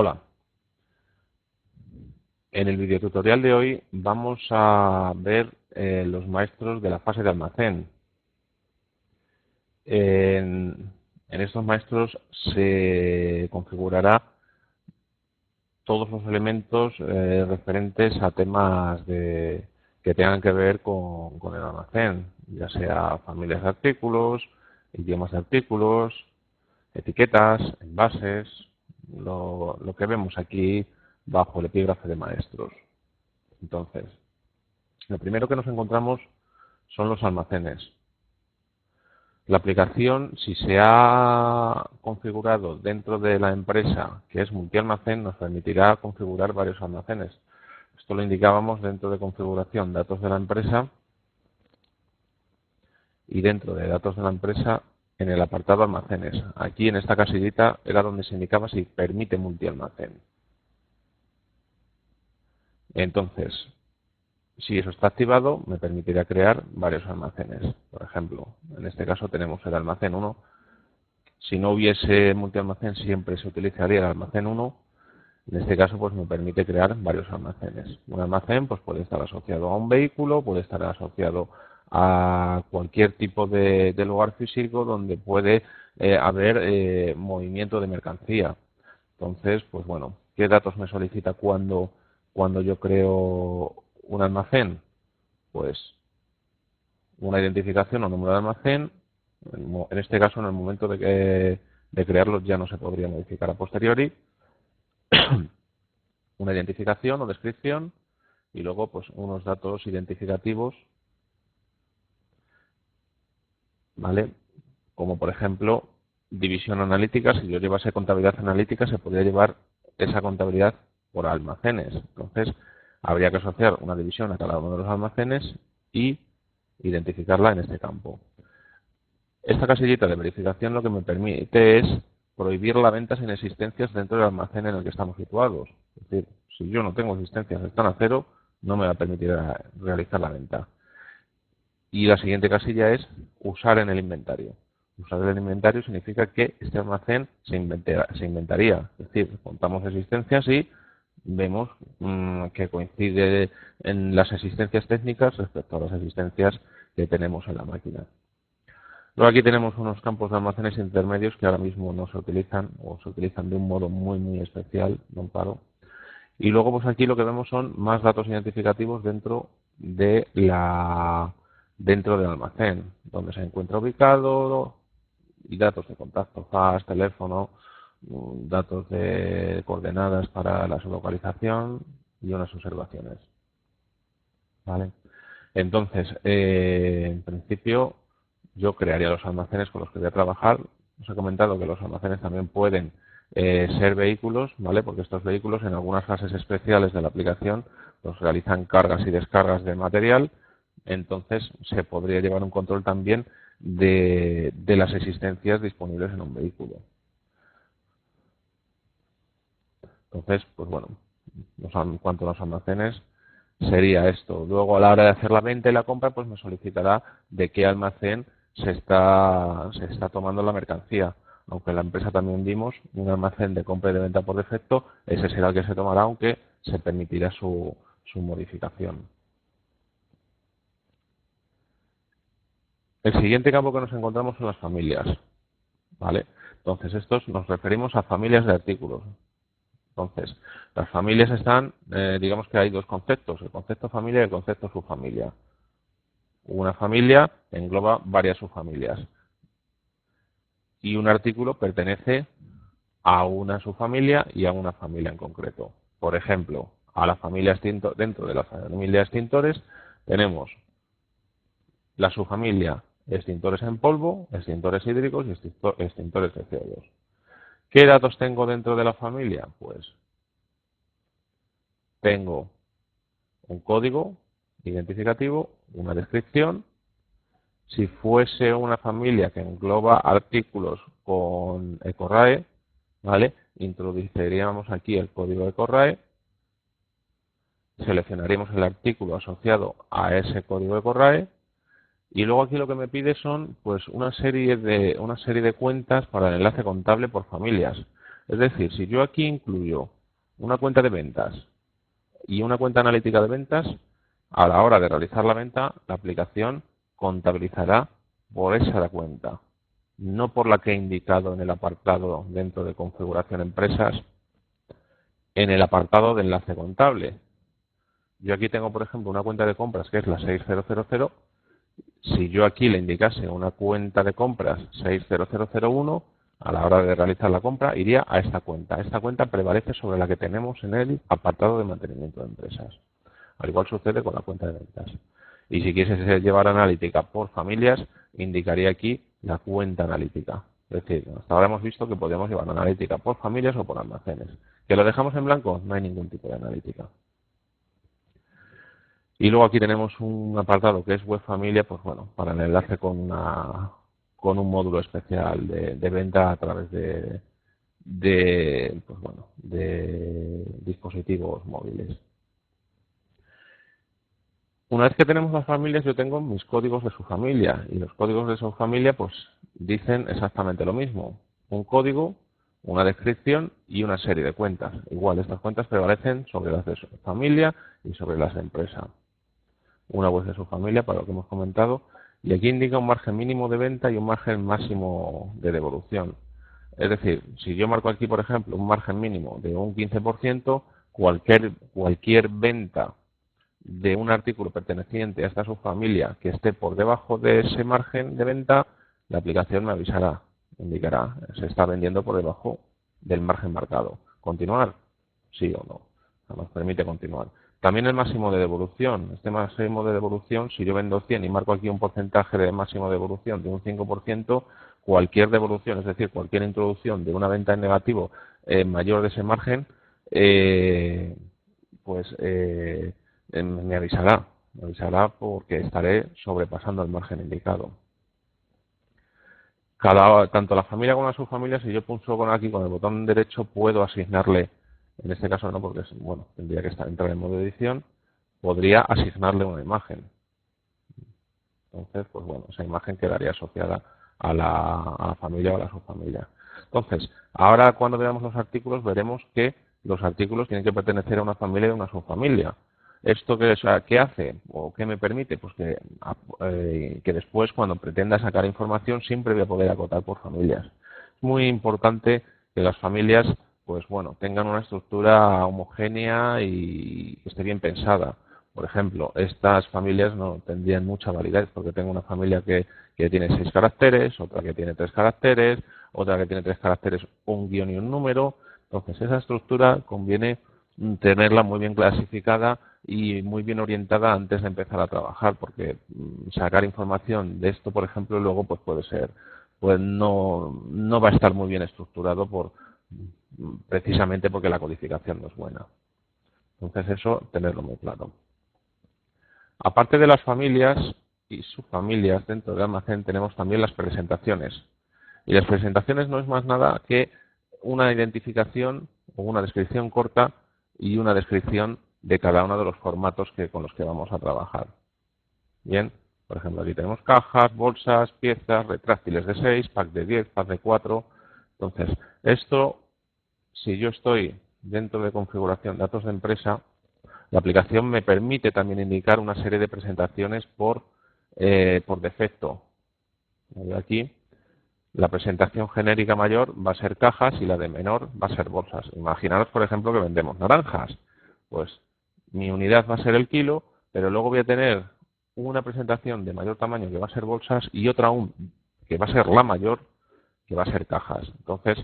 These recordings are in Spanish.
Hola, en el videotutorial de hoy vamos a ver los maestros de la fase de almacén. En estos maestros se configurará todos los elementos referentes a temas que tengan que ver con el almacén, ya sea familias de artículos, idiomas de artículos, etiquetas, envases, lo que vemos aquí bajo el epígrafe de maestros. Entonces, lo primero que nos encontramos son los almacenes. La aplicación, si se ha configurado dentro de la empresa, que es multialmacén, nos permitirá configurar varios almacenes. Esto lo indicábamos dentro de configuración datos de la empresa y dentro de datos de la empresa en el apartado almacenes. Aquí en esta casillita era donde se indicaba si permite multialmacén. Entonces, si eso está activado, me permitirá crear varios almacenes. Por ejemplo, en este caso tenemos el almacén 1. Si no hubiese multialmacén, siempre se utilizaría el almacén 1. En este caso, pues me permite crear varios almacenes. Un almacén pues puede estar asociado a un vehículo, puede estar asociado a cualquier tipo de lugar físico donde puede haber movimiento de mercancía. Entonces, pues bueno, ¿qué datos me solicita cuando yo creo un almacén? Pues una identificación o número de almacén. En este caso, en el momento de crearlo ya no se podría modificar a posteriori. Una identificación o descripción y luego pues unos datos identificativos, ¿vale? Como por ejemplo división analítica. Si yo llevase contabilidad analítica, se podría llevar esa contabilidad por almacenes. Entonces habría que asociar una división a cada uno de los almacenes y identificarla en este campo. Esta casillita de verificación lo que me permite es prohibir la venta sin existencias dentro del almacén en el que estamos situados. Es decir, si yo no tengo existencias, están a cero, no me va a permitir realizar la venta. Y la siguiente casilla es usar en el inventario. Usar en el inventario significa que este almacén se inventaría. Es decir, contamos existencias y vemos que coincide en las existencias técnicas respecto a las existencias que tenemos en la máquina. Luego aquí tenemos unos campos de almacenes intermedios que ahora mismo no se utilizan o se utilizan de un modo muy especial, no paro. Y luego pues aquí lo que vemos son más datos identificativos dentro del almacén, donde se encuentra ubicado y datos de contacto, fax, teléfono, datos de coordenadas para la localización y unas observaciones. ¿Vale? Entonces, en principio, yo crearía los almacenes con los que voy a trabajar. Os he comentado que los almacenes también pueden ser vehículos, ¿vale? Porque estos vehículos en algunas fases especiales de la aplicación pues realizan cargas y descargas de material. Entonces, se podría llevar un control también de las existencias disponibles en un vehículo. Entonces, pues bueno, en cuanto a los almacenes, sería esto. Luego, a la hora de hacer la venta y la compra, pues me solicitará de qué almacén se está tomando la mercancía. Aunque en la empresa también vimos un almacén de compra y de venta por defecto, ese será el que se tomará, aunque se permitirá su modificación. El siguiente campo que nos encontramos son las familias, ¿vale? Entonces, estos nos referimos a familias de artículos. Entonces, las familias están, digamos que hay dos conceptos, el concepto familia y el concepto subfamilia. Una familia engloba varias subfamilias y un artículo pertenece a una subfamilia y a una familia en concreto. Por ejemplo, a la familia dentro de la familia extintores tenemos la subfamilia extintores en polvo, extintores hídricos y extintores de CO2. ¿Qué datos tengo dentro de la familia? Pues tengo un código identificativo, una descripción. Si fuese una familia que engloba artículos con EcoRae, ¿vale? Introduciríamos aquí el código EcoRae, seleccionaríamos el artículo asociado a ese código EcoRae y luego aquí lo que me pide son pues una serie de cuentas para el enlace contable por familias. Es decir, si yo aquí incluyo una cuenta de ventas y una cuenta analítica de ventas, a la hora de realizar la venta, la aplicación contabilizará por esa cuenta, no por la que he indicado en el apartado dentro de configuración empresas, en el apartado de enlace contable. Yo aquí tengo, por ejemplo, una cuenta de compras que es la 6000. Si yo aquí le indicase una cuenta de compras 60001, a la hora de realizar la compra iría a esta cuenta. Esta cuenta prevalece sobre la que tenemos en el apartado de mantenimiento de empresas. Al igual sucede con la cuenta de ventas. Y si quisiese llevar analítica por familias, indicaría aquí la cuenta analítica. Es decir, hasta ahora hemos visto que podíamos llevar analítica por familias o por almacenes. ¿Que lo dejamos en blanco? No hay ningún tipo de analítica. Y luego aquí tenemos un apartado que es web familia, pues bueno, para el enlace con un módulo especial de venta a través de dispositivos móviles. Una vez que tenemos las familias, yo tengo mis códigos de su familia, y los códigos de su familia pues dicen exactamente lo mismo. Un código, una descripción y una serie de cuentas. Igual, estas cuentas prevalecen sobre las de su familia y sobre las de empresa. Una web de su familia, para lo que hemos comentado, y aquí indica un margen mínimo de venta y un margen máximo de devolución. Es decir, si yo marco aquí, por ejemplo, un margen mínimo de un 15%, cualquier venta de un artículo perteneciente a esta subfamilia que esté por debajo de ese margen de venta, la aplicación me avisará, indicará, se está vendiendo por debajo del margen marcado. ¿Continuar? Sí o no. Nos permite continuar. También el máximo de devolución. Este máximo de devolución, si yo vendo 100 y marco aquí un porcentaje de máximo de devolución de un 5%, cualquier devolución, es decir, cualquier introducción de una venta en negativo mayor de ese margen, me avisará porque estaré sobrepasando el margen indicado. Tanto la familia como la subfamilia, si yo pulso aquí con el botón derecho, puedo asignarle, en este caso no, porque tendría que entrar en modo edición, podría asignarle una imagen. Entonces, pues bueno, esa imagen quedaría asociada a la familia o a la subfamilia. Entonces, ahora cuando veamos los artículos, veremos que los artículos tienen que pertenecer a una familia y a una subfamilia. ¿Esto qué hace o qué me permite? Pues que después, cuando pretenda sacar información, siempre voy a poder acotar por familias. Es muy importante que las familias tengan una estructura homogénea y que esté bien pensada. Por ejemplo, estas familias no tendrían mucha validez porque tengo una familia que tiene 6 caracteres, otra que tiene 3 caracteres, otra que tiene 3 caracteres, un guión y un número. Entonces, esa estructura conviene tenerla muy bien clasificada y muy bien orientada antes de empezar a trabajar, porque sacar información de esto, por ejemplo, luego puede ser, no va a estar muy bien estructurado precisamente porque la codificación no es buena. Entonces eso, tenerlo muy claro. Aparte de las familias y subfamilias dentro del almacén, tenemos también las presentaciones. Y las presentaciones no es más nada que una identificación o una descripción corta y una descripción de cada uno de los formatos con los que vamos a trabajar. Bien, por ejemplo, aquí tenemos cajas, bolsas, piezas, retráctiles de 6, pack de 10, pack de 4. Entonces, esto, si yo estoy dentro de configuración de datos de empresa, la aplicación me permite también indicar una serie de presentaciones por defecto. Aquí, la presentación genérica mayor va a ser cajas y la de menor va a ser bolsas. Imaginaros, por ejemplo, que vendemos naranjas. Pues mi unidad va a ser el kilo, pero luego voy a tener una presentación de mayor tamaño que va a ser bolsas y otra aún que va a ser la mayor, que va a ser cajas. Entonces,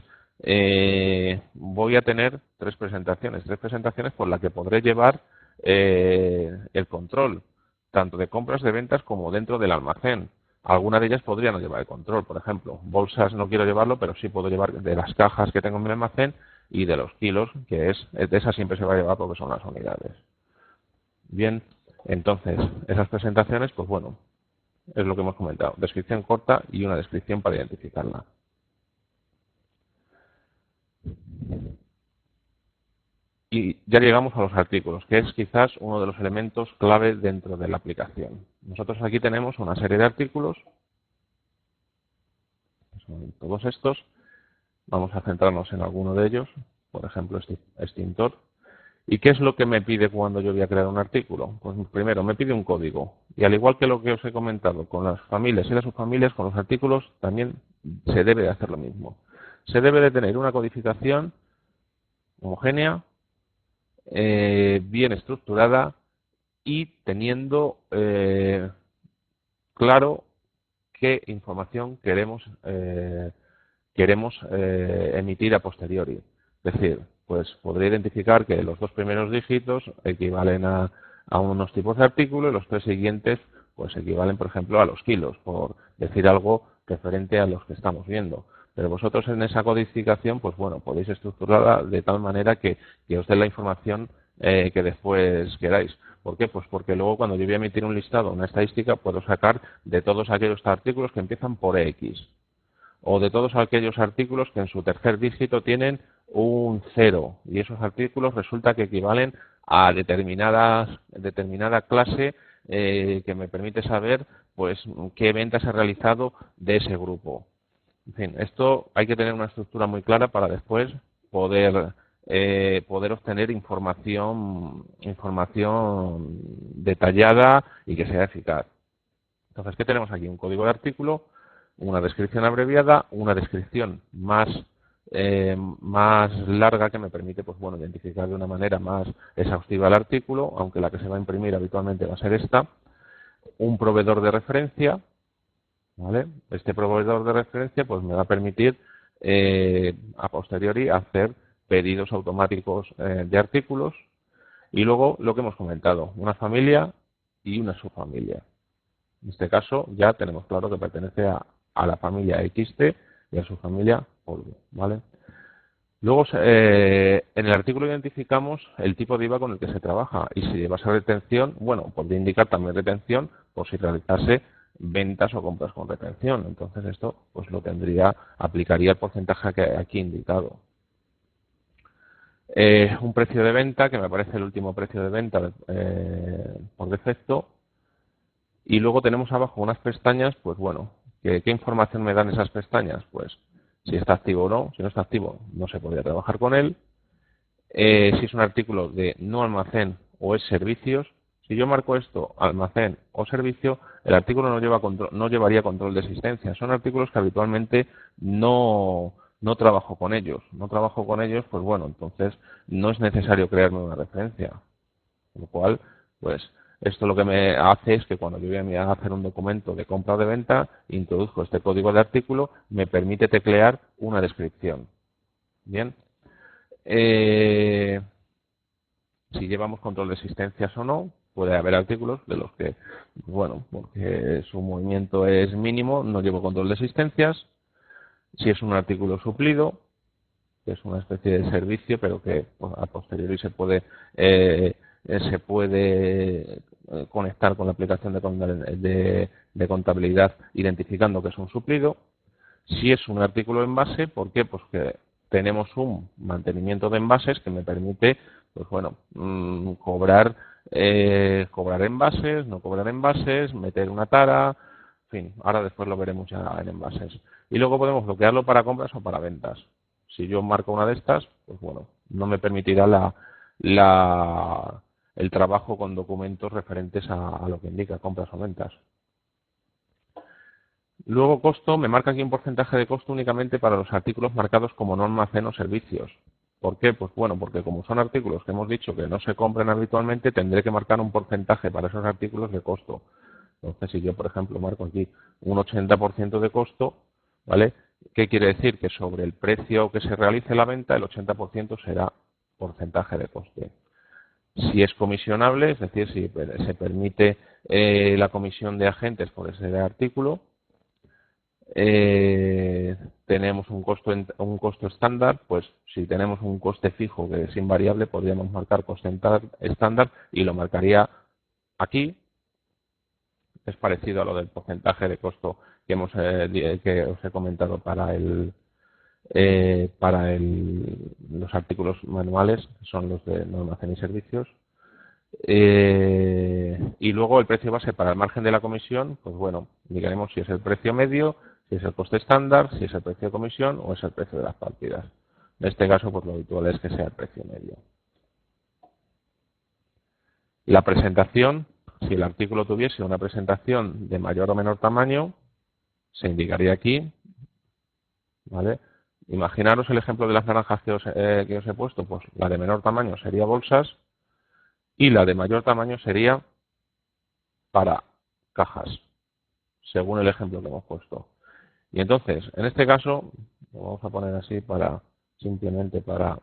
voy a tener tres presentaciones por las que podré llevar el control, tanto de compras, de ventas, como dentro del almacén. Algunas de ellas podrían llevar el control, por ejemplo, bolsas no quiero llevarlo, pero sí puedo llevar de las cajas que tengo en mi almacén y de los kilos, de esas siempre se va a llevar porque son las unidades. Bien, entonces, esas presentaciones, pues bueno, es lo que hemos comentado, descripción corta y una descripción para identificarla. Y ya llegamos a los artículos, que es quizás uno de los elementos clave dentro de la aplicación. Nosotros aquí tenemos una serie de artículos, son todos estos, Vamos a centrarnos en alguno de ellos, por ejemplo, extintor. ¿Y qué es lo que me pide cuando yo voy a crear un artículo? Pues primero me pide un código. Y al igual que lo que os he comentado con las familias y las subfamilias, con los artículos también se debe de hacer lo mismo. Se debe de tener una codificación homogénea, bien estructurada y teniendo claro qué información queremos emitir a posteriori. Es decir, pues podría identificar que los dos primeros dígitos equivalen a unos tipos de artículo y los tres siguientes pues equivalen, por ejemplo, a los kilos, por decir algo referente a los que estamos viendo. Pero vosotros en esa codificación, pues bueno, podéis estructurarla de tal manera que os dé la información que después queráis. ¿Por qué? Pues porque luego cuando yo voy a emitir un listado, una estadística, puedo sacar de todos aquellos artículos que empiezan por X o de todos aquellos artículos que en su tercer dígito tienen un 0 y esos artículos resulta que equivalen a determinada clase que me permite saber pues qué ventas he realizado de ese grupo. En fin, esto hay que tener una estructura muy clara para después poder obtener información detallada y que sea eficaz. Entonces, ¿qué tenemos aquí? Un código de artículo, una descripción abreviada, una descripción más larga que me permite pues bueno, identificar de una manera más exhaustiva el artículo, aunque la que se va a imprimir habitualmente va a ser esta, un proveedor de referencia, ¿vale? Este proveedor de referencia pues me va a permitir a posteriori hacer pedidos automáticos de artículos y luego lo que hemos comentado, una familia y una subfamilia. En este caso ya tenemos claro que pertenece a la familia XT y a su familia polvo, ¿vale? Luego, en el artículo identificamos el tipo de IVA con el que se trabaja y si llevase retención, bueno, podría indicar también retención por si realizase ventas o compras con retención. Entonces esto pues lo aplicaría el porcentaje que aquí indicado. Un precio de venta, que me aparece el último precio de venta por defecto. Y luego tenemos abajo unas pestañas, pues bueno, ¿qué información me dan esas pestañas? Pues si está activo o no, si no está activo no se podría trabajar con él. Si es un artículo de no almacén o es servicios, si yo marco esto, almacén o servicio, el artículo no llevaría control de existencia. Son artículos que habitualmente no trabajo con ellos. No trabajo con ellos, pues bueno, entonces no es necesario crearme una referencia. Con lo cual, pues esto lo que me hace es que cuando yo voy a hacer un documento de compra o de venta, introduzco este código de artículo, me permite teclear una descripción. Bien. Si llevamos control de existencias o no, puede haber artículos de los que, bueno, porque su movimiento es mínimo, no llevo control de existencias. Si es un artículo suplido, que es una especie de servicio, pero que pues, a posteriori se puede conectar con la aplicación de contabilidad identificando que es un suplido. Si es un artículo envase, ¿por qué? Pues que tenemos un mantenimiento de envases que me permite, pues bueno, cobrar envases, no cobrar envases, meter una tara, en fin, ahora después lo veremos ya en envases. Y luego podemos bloquearlo para compras o para ventas. Si yo marco una de estas, pues bueno, no me permitirá el trabajo con documentos referentes a lo que indica compras o ventas. Luego costo, me marca aquí un porcentaje de costo únicamente para los artículos marcados como no almacén o servicios. ¿Por qué? Pues bueno, porque como son artículos que hemos dicho que no se compran habitualmente, tendré que marcar un porcentaje para esos artículos de costo. Entonces, si yo, por ejemplo, marco aquí un 80% de costo, ¿vale? ¿Qué quiere decir? Que sobre el precio que se realice la venta, el 80% será porcentaje de coste. Si es comisionable, es decir, si se permite la comisión de agentes por ese artículo, tenemos un costo estándar, pues si tenemos un coste fijo que es invariable, podríamos marcar coste estándar y lo marcaría aquí. Es parecido a lo del porcentaje de costo que os he comentado para los artículos manuales, que son los de no almacén y servicios. Y luego el precio base para el margen de la comisión, pues bueno, miraremos si es el precio medio, si es el coste estándar, si es el precio de comisión o es el precio de las partidas. En este caso, pues lo habitual es que sea el precio medio. La presentación, si el artículo tuviese una presentación de mayor o menor tamaño, se indicaría aquí, ¿vale? Imaginaros el ejemplo de las naranjas que os he puesto, pues la de menor tamaño sería bolsas y la de mayor tamaño sería para cajas, según el ejemplo que hemos puesto. Y entonces, en este caso, lo vamos a poner así simplemente para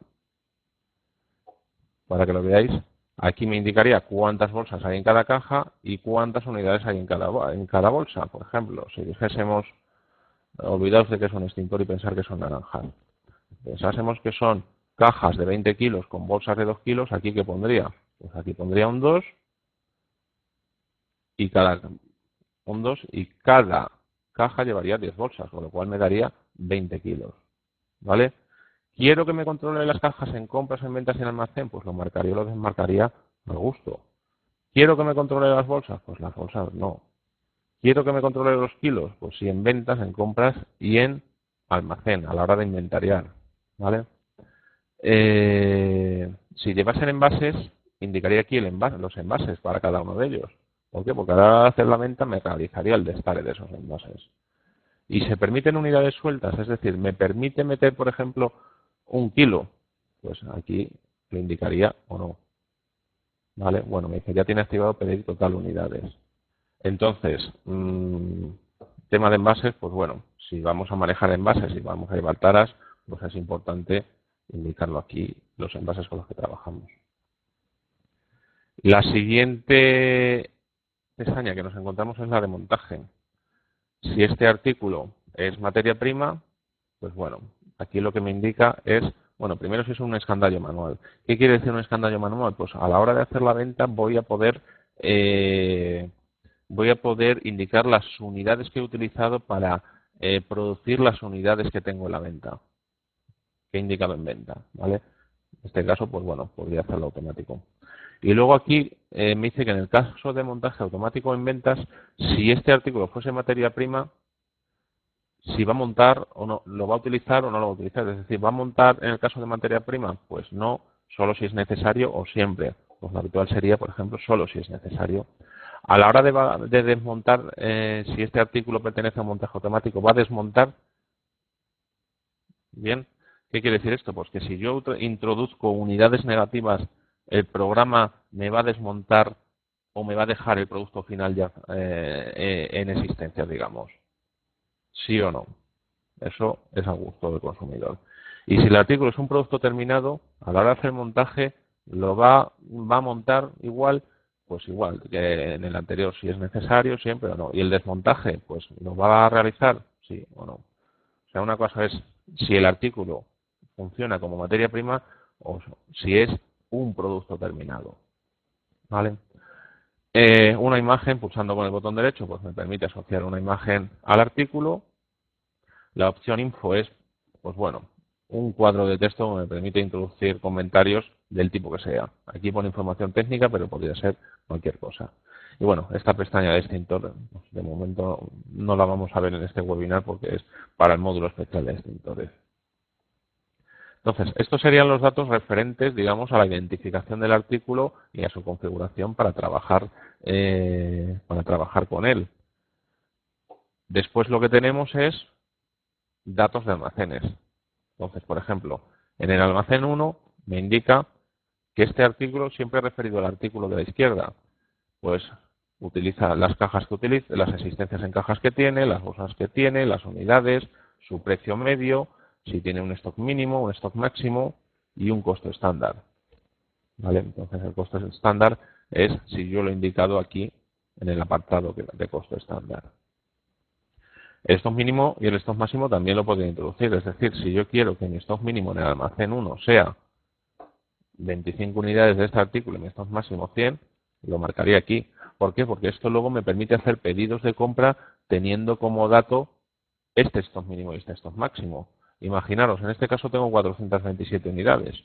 que lo veáis. Aquí me indicaría cuántas bolsas hay en cada caja y cuántas unidades hay en cada bolsa. Por ejemplo, si dijésemos, olvidaos de que es un extintor y pensar que son naranjas. Pensásemos que son cajas de 20 kilos con bolsas de 2 kilos, ¿aquí qué pondría? Pues aquí pondría un 2 y cada caja llevaría 10 bolsas, con lo cual me daría 20 kilos. ¿Vale? ¿Quiero que me controle las cajas en compras, en ventas y en almacén? Pues lo marcaría o lo desmarcaría al gusto. ¿Quiero que me controle las bolsas? Pues las bolsas no. ¿Quiero que me controle los kilos? Pues sí, en ventas, en compras y en almacén, a la hora de inventariar. ¿Vale? Si llevasen envases, indicaría aquí los envases para cada uno de ellos. ¿Por qué? Porque a la hora de hacer la venta me realizaría el descare de esos envases. Y se permiten unidades sueltas, es decir, me permite meter, por ejemplo, 1 kilo. Pues aquí lo indicaría o no. ¿Vale? Bueno, me dice, ya tiene activado pedir total unidades. Entonces, tema de envases, pues bueno, si vamos a manejar envases y vamos a llevar taras, pues es importante indicarlo aquí, los envases con los que trabajamos. La siguiente pestaña que nos encontramos es la de montaje. Si este artículo es materia prima, pues bueno, aquí lo que me indica es, bueno, primero si es un escandallo manual. ¿Qué quiere decir un escandallo manual? Pues a la hora de hacer la venta voy a poder indicar las unidades que he utilizado para producir las unidades que tengo en la venta, que he indicado en venta, ¿vale? En este caso, pues bueno, podría hacerlo automático. Y luego aquí me dice que en el caso de montaje automático en ventas, si este artículo fuese materia prima, si va a montar o no, lo va a utilizar o no lo va a utilizar. Es decir, ¿va a montar en el caso de materia prima? Pues no, solo si es necesario o siempre. Pues lo habitual sería, por ejemplo, solo si es necesario. A la hora de desmontar, si este artículo pertenece a un montaje automático, ¿va a desmontar? Bien. ¿Qué quiere decir esto? Pues que si yo introduzco unidades negativas, el programa me va a desmontar o me va a dejar el producto final ya en existencia, digamos. ¿Sí o no? Eso es a gusto del consumidor. Y si el artículo es un producto terminado, a la hora de hacer el montaje, lo va a montar igual, pues igual que en el anterior, si es necesario, siempre o no. Y el desmontaje, pues lo va a realizar, sí o no. O sea, una cosa es si el artículo funciona como materia prima o si es un producto terminado. ¿Vale? Una imagen, pulsando con el botón derecho, pues me permite asociar una imagen al artículo. La opción info es, pues bueno, un cuadro de texto que me permite introducir comentarios del tipo que sea. Aquí pone información técnica, pero podría ser cualquier cosa. Y bueno, esta pestaña de extintor, pues de momento no la vamos a ver en este webinar porque es para el módulo especial de extintores. Entonces, estos serían los datos referentes, digamos, a la identificación del artículo y a su configuración para trabajar con él. Después lo que tenemos es datos de almacenes. Entonces, por ejemplo, en el almacén 1 me indica que este artículo siempre he referido al artículo de la izquierda. Pues utiliza las cajas que utiliza, las existencias en cajas que tiene, las bolsas que tiene, las unidades, su precio medio, si tiene un stock mínimo, un stock máximo y un costo estándar. ¿Vale? Entonces el costo estándar es si yo lo he indicado aquí en el apartado de costo estándar. El stock mínimo y el stock máximo también lo podría introducir. Es decir, si yo quiero que mi stock mínimo en el almacén 1 sea 25 unidades de este artículo y mi stock máximo 100, lo marcaría aquí. ¿Por qué? Porque esto luego me permite hacer pedidos de compra teniendo como dato este stock mínimo y este stock máximo. Imaginaros, en este caso tengo 427 unidades,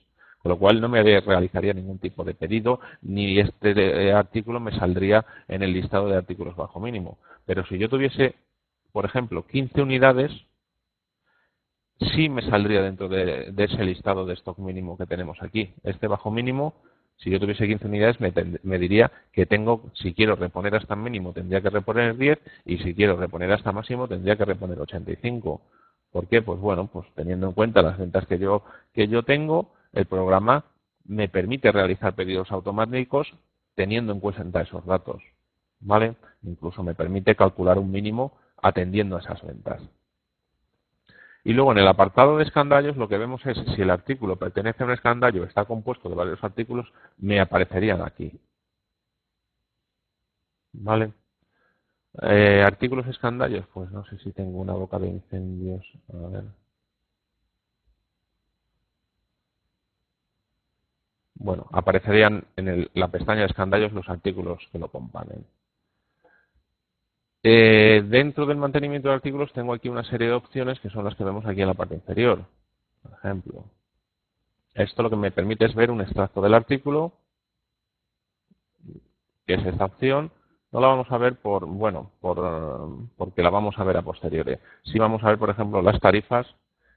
con lo cual no me realizaría ningún tipo de pedido, ni este artículo me saldría en el listado de artículos bajo mínimo. Pero si yo tuviese por ejemplo, 15 unidades, sí me saldría dentro de ese listado de stock mínimo que tenemos aquí. Este bajo mínimo, si yo tuviese 15 unidades, me diría que tengo, si quiero reponer hasta mínimo, tendría que reponer 10, y si quiero reponer hasta máximo, tendría que reponer 85. ¿Por qué? Pues bueno, pues teniendo en cuenta las ventas que yo tengo, el programa me permite realizar pedidos automáticos teniendo en cuenta esos datos, ¿vale? Incluso me permite calcular un mínimo atendiendo a esas ventas. Y luego en el apartado de escandallos lo que vemos es si el artículo pertenece a un escandallo, está compuesto de varios artículos, me aparecerían aquí. ¿Vale? Artículos escandallos, pues no sé si tengo una boca de incendios. A ver. Bueno, aparecerían en la pestaña de escandallos los artículos que lo componen. Dentro del mantenimiento de artículos tengo aquí una serie de opciones que son las que vemos aquí en la parte inferior. Por ejemplo, esto lo que me permite es ver un extracto del artículo, que es esta opción. No la vamos a ver porque la vamos a ver a posteriori. Sí vamos a ver, por ejemplo, las tarifas,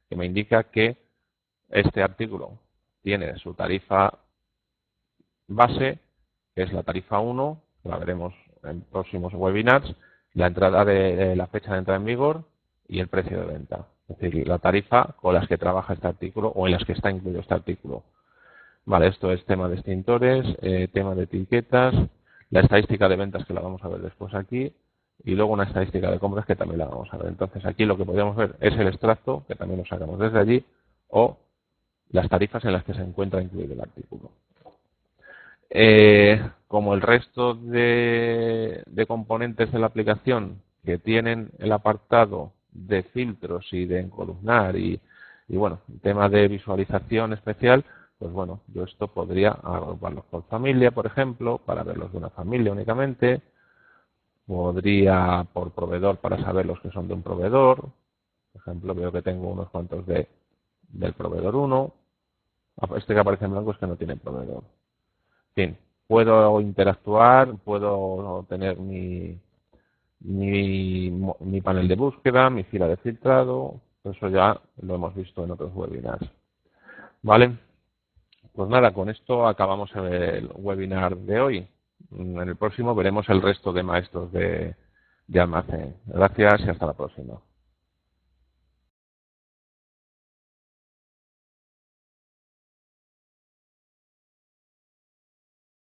que me indica que este artículo tiene su tarifa base, que es la tarifa 1, que la veremos en próximos webinars, la entrada de la fecha de entrada en vigor y el precio de venta. Es decir, la tarifa con las que trabaja este artículo o en las que está incluido este artículo. Vale, esto es tema de extintores, tema de etiquetas, la estadística de ventas que la vamos a ver después aquí y luego una estadística de compras que también la vamos a ver. Entonces aquí lo que podríamos ver es el extracto, que también lo sacamos desde allí, o las tarifas en las que se encuentra incluido el artículo. Como el resto de componentes de la aplicación que tienen el apartado de filtros y de encolumnar y bueno, tema de visualización especial, pues bueno, yo esto podría agruparlos por familia, por ejemplo, para verlos de una familia únicamente, podría por proveedor para saber los que son de un proveedor, por ejemplo, veo que tengo unos cuantos del proveedor 1, este que aparece en blanco es que no tiene proveedor. En fin, puedo interactuar, puedo tener mi panel de búsqueda, mi fila de filtrado, eso ya lo hemos visto en otros webinars. ¿Vale? Pues nada, con esto acabamos el webinar de hoy. En el próximo veremos el resto de maestros de almacén. Gracias y hasta la próxima.